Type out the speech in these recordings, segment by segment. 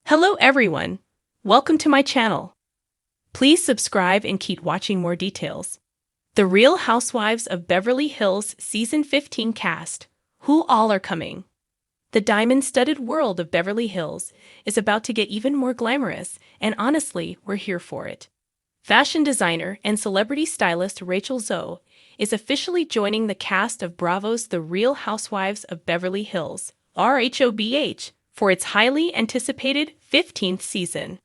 Hello everyone! Welcome to my channel. Please subscribe and keep watching more details. The Real Housewives of Beverly Hills Season 15 cast. Who all are coming? The diamond-studded world of Beverly Hills is about to get even more glamorous, and honestly, we're here for it. Fashion designer and celebrity stylist Rachel Zoe is officially joining the cast of Bravo's The Real Housewives of Beverly Hills, RHOBH, for its highly anticipated 15th season.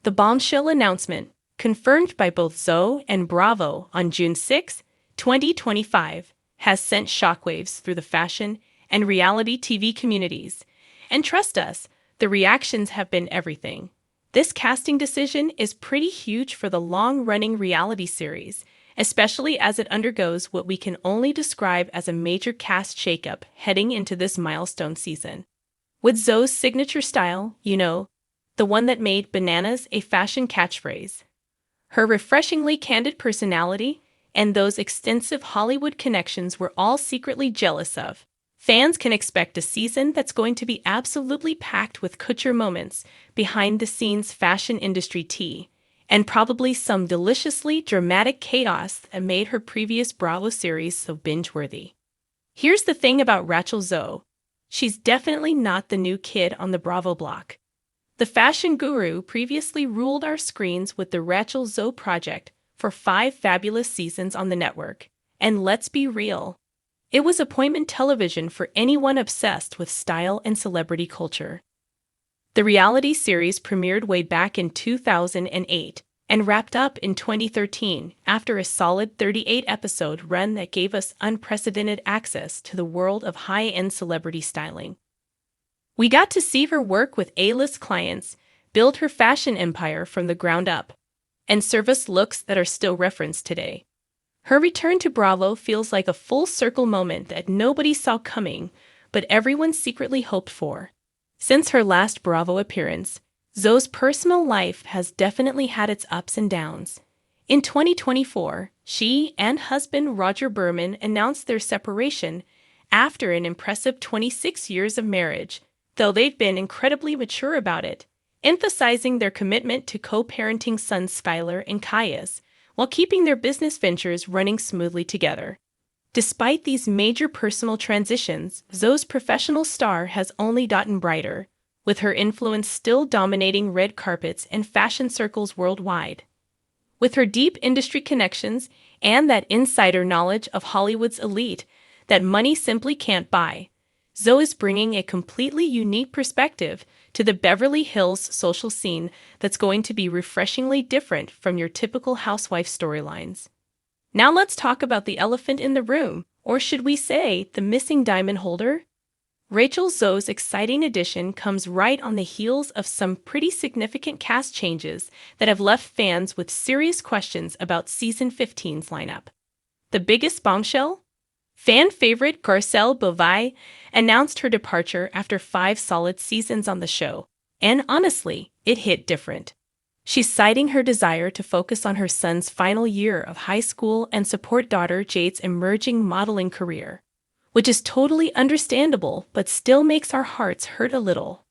The bombshell announcement, confirmed by both Zoe and Bravo on June 6, 2025, has sent shockwaves through the fashion and reality TV communities. And trust us, the reactions have been everything. This casting decision is pretty huge for the long-running reality series, especially as it undergoes what we can only describe as a major cast shakeup heading into this milestone season. With Zoe's signature style, the one that made bananas a fashion catchphrase, her refreshingly candid personality, and those extensive Hollywood connections we're all secretly jealous of, fans can expect a season that's going to be absolutely packed with couture moments, behind-the-scenes fashion industry tea, and probably some deliciously dramatic chaos that made her previous Bravo series so binge-worthy. Here's the thing about Rachel Zoe. She's definitely not the new kid on the Bravo block. The fashion guru previously ruled our screens with the Rachel Zoe Project for 5 fabulous seasons on the network. And let's be real, it was appointment television for anyone obsessed with style and celebrity culture. The reality series premiered way back in 2008 and wrapped up in 2013 after a solid 38-episode run that gave us unprecedented access to the world of high-end celebrity styling. We got to see her work with A-list clients, build her fashion empire from the ground up, and serve us looks that are still referenced today. Her return to Bravo feels like a full-circle moment that nobody saw coming, but everyone secretly hoped for. Since her last Bravo appearance, Zoe's personal life has definitely had its ups and downs. In 2024, she and husband Roger Berman announced their separation after an impressive 26 years of marriage, though they've been incredibly mature about it, emphasizing their commitment to co-parenting sons Skylar and Caius, while keeping their business ventures running smoothly together. Despite these major personal transitions, Zoe's professional star has only gotten brighter, with her influence still dominating red carpets and fashion circles worldwide. With her deep industry connections and that insider knowledge of Hollywood's elite that money simply can't buy, Zoe is bringing a completely unique perspective to the Beverly Hills social scene that's going to be refreshingly different from your typical housewife storylines. Now let's talk about the elephant in the room, or should we say, the missing diamond holder? Rachel Zoe's exciting addition comes right on the heels of some pretty significant cast changes that have left fans with serious questions about Season 15's lineup. The biggest bombshell? Fan favorite Garcelle Beauvais announced her departure after 5 solid seasons on the show, and honestly, it hit different. She's citing her desire to focus on her son's final year of high school and support daughter Jade's emerging modeling career, which is totally understandable but still makes our hearts hurt a little.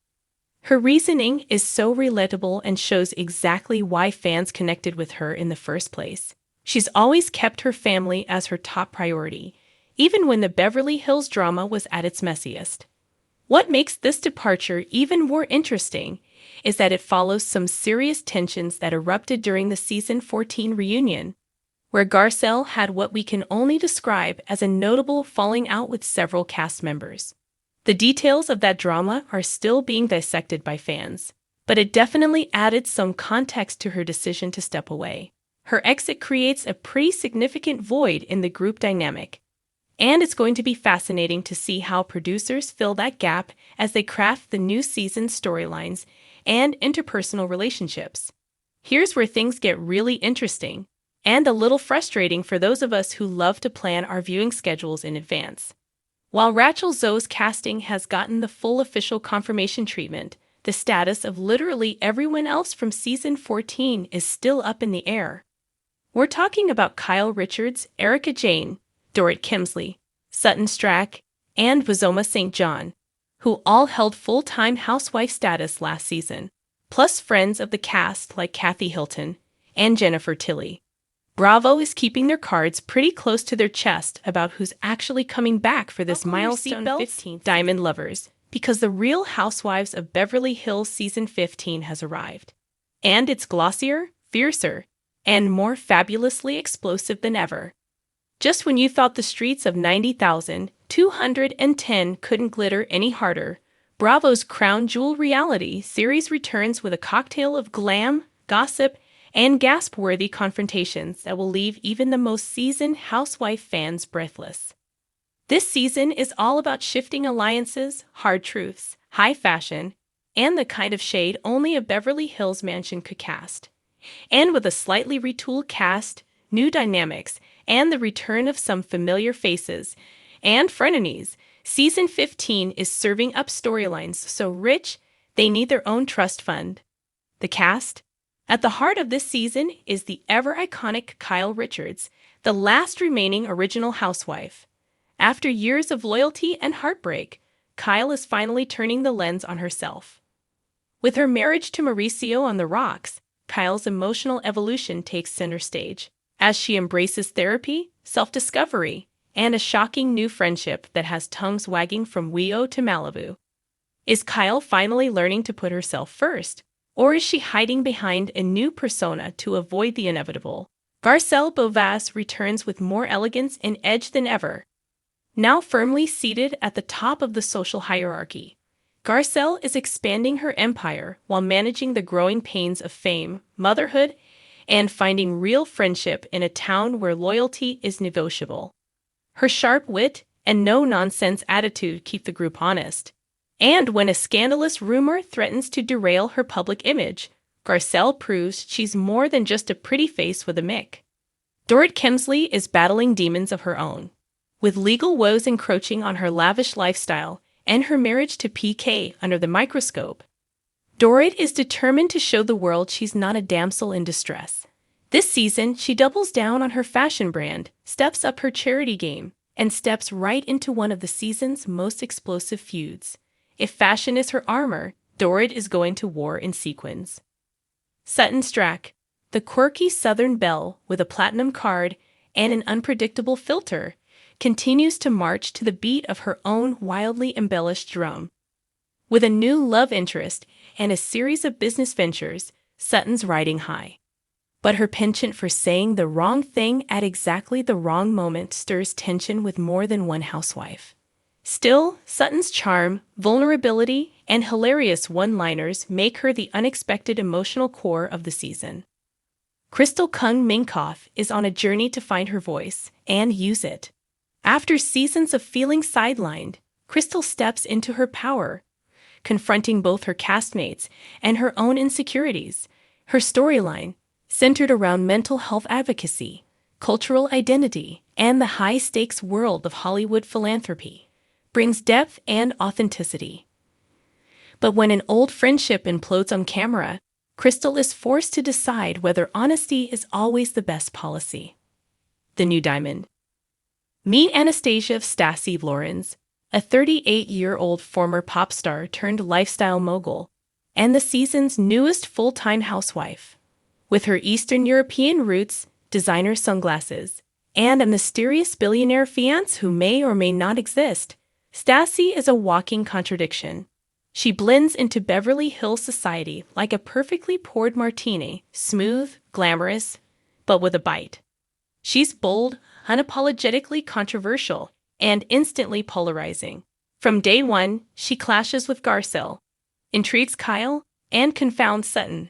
Her reasoning is so relatable and shows exactly why fans connected with her in the first place. She's always kept her family as her top priority, even when the Beverly Hills drama was at its messiest. What makes this departure even more interesting is that it follows some serious tensions that erupted during the Season 14 reunion, where Garcelle had what we can only describe as a notable falling out with several cast members. The details of that drama are still being dissected by fans, but it definitely added some context to her decision to step away. Her exit creates a pretty significant void in the group dynamic, and it's going to be fascinating to see how producers fill that gap as they craft the new season's storylines and interpersonal relationships. Here's where things get really interesting, and a little frustrating for those of us who love to plan our viewing schedules in advance. While Rachel Zoe's casting has gotten the full official confirmation treatment, the status of literally everyone else from Season 14 is still up in the air. We're talking about Kyle Richards, Erica Jane, Dorrit Kemsley, Sutton Stracke, and Wazoma St. John, who all held full-time housewife status last season, plus friends of the cast like Kathy Hilton and Jennifer Tilly. Bravo is keeping their cards pretty close to their chest about who's actually coming back for this milestone 15th Diamond Lovers, because the Real Housewives of Beverly Hills Season 15 has arrived. And it's glossier, fiercer, and more fabulously explosive than ever. Just when you thought the streets of 90,210 couldn't glitter any harder, Bravo's Crown Jewel reality series returns with a cocktail of glam, gossip, and gasp-worthy confrontations that will leave even the most seasoned housewife fans breathless. This season is all about shifting alliances, hard truths, high fashion, and the kind of shade only a Beverly Hills mansion could cast. And with a slightly retooled cast, new dynamics, and the return of some familiar faces and frenemies, Season 15 is serving up storylines so rich they need their own trust fund. The cast? At the heart of this season is the ever-iconic Kyle Richards, the last remaining original housewife. After years of loyalty and heartbreak, Kyle is finally turning the lens on herself. With her marriage to Mauricio on the rocks, Kyle's emotional evolution takes center stage, as she embraces therapy, self-discovery, and a shocking new friendship that has tongues wagging from WeO to Malibu. Is Kyle finally learning to put herself first? Or is she hiding behind a new persona to avoid the inevitable? Garcelle Beauvais returns with more elegance and edge than ever. Now firmly seated at the top of the social hierarchy, Garcelle is expanding her empire while managing the growing pains of fame, motherhood, and finding real friendship in a town where loyalty is negotiable. Her sharp wit and no-nonsense attitude keep the group honest. And when a scandalous rumor threatens to derail her public image, Garcelle proves she's more than just a pretty face with a mick. Dorit Kemsley is battling demons of her own, with legal woes encroaching on her lavish lifestyle and her marriage to PK under the microscope. Dorit is determined to show the world she's not a damsel in distress. This season, she doubles down on her fashion brand, steps up her charity game, and steps right into one of the season's most explosive feuds. If fashion is her armor, Dorit is going to war in sequins. Sutton Strack, the quirky Southern belle with a platinum card and an unpredictable filter, continues to march to the beat of her own wildly embellished drum. With a new love interest and a series of business ventures, Sutton's riding high. But her penchant for saying the wrong thing at exactly the wrong moment stirs tension with more than one housewife. Still, Sutton's charm, vulnerability, and hilarious one-liners make her the unexpected emotional core of the season. Crystal Kung Minkoff is on a journey to find her voice and use it. After seasons of feeling sidelined, Crystal steps into her power, confronting both her castmates and her own insecurities. Her storyline, centered around mental health advocacy, cultural identity, and the high-stakes world of Hollywood philanthropy, brings depth and authenticity. But when an old friendship implodes on camera, Crystal is forced to decide whether honesty is always the best policy. The new diamond. Meet Anastasia of Stassi Lawrence, a 38-year-old former pop star turned lifestyle mogul, and the season's newest full-time housewife. With her Eastern European roots, designer sunglasses, and a mysterious billionaire fiancé who may or may not exist, Stassi is a walking contradiction. She blends into Beverly Hills society like a perfectly poured martini, smooth, glamorous, but with a bite. She's bold, unapologetically controversial, and instantly polarizing. From day one, she clashes with Garcelle, intrigues Kyle, and confounds Sutton.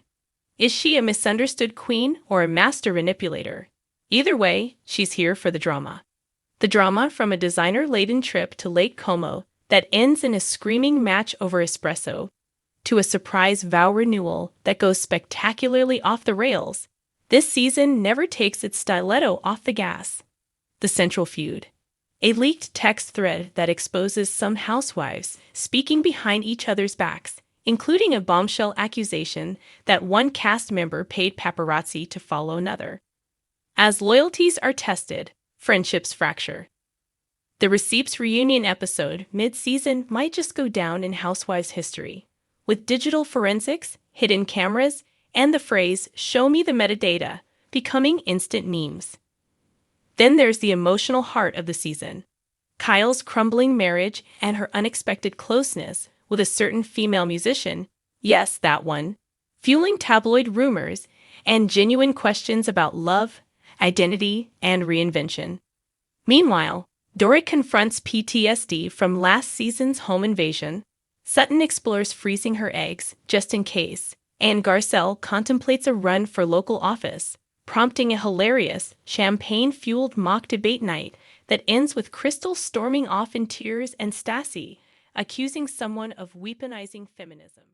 Is she a misunderstood queen or a master manipulator? Either way, she's here for the drama. The drama from a designer-laden trip to Lake Como that ends in a screaming match over espresso, to a surprise vow renewal that goes spectacularly off the rails. This season never takes its stiletto off the gas. The central feud. A leaked text thread that exposes some housewives speaking behind each other's backs, including a bombshell accusation that one cast member paid paparazzi to follow another. As loyalties are tested, friendships fracture. The Receipts reunion episode mid-season might just go down in Housewives history, with digital forensics, hidden cameras, and the phrase, "show me the metadata," becoming instant memes. Then there's the emotional heart of the season. Kyle's crumbling marriage and her unexpected closeness with a certain female musician, yes, that one, fueling tabloid rumors and genuine questions about love, identity, and reinvention. Meanwhile, Dory confronts PTSD from last season's home invasion, Sutton explores freezing her eggs just in case, and Garcelle contemplates a run for local office, prompting a hilarious, champagne-fueled mock debate night that ends with Crystal storming off in tears and Stassi accusing someone of weaponizing feminism.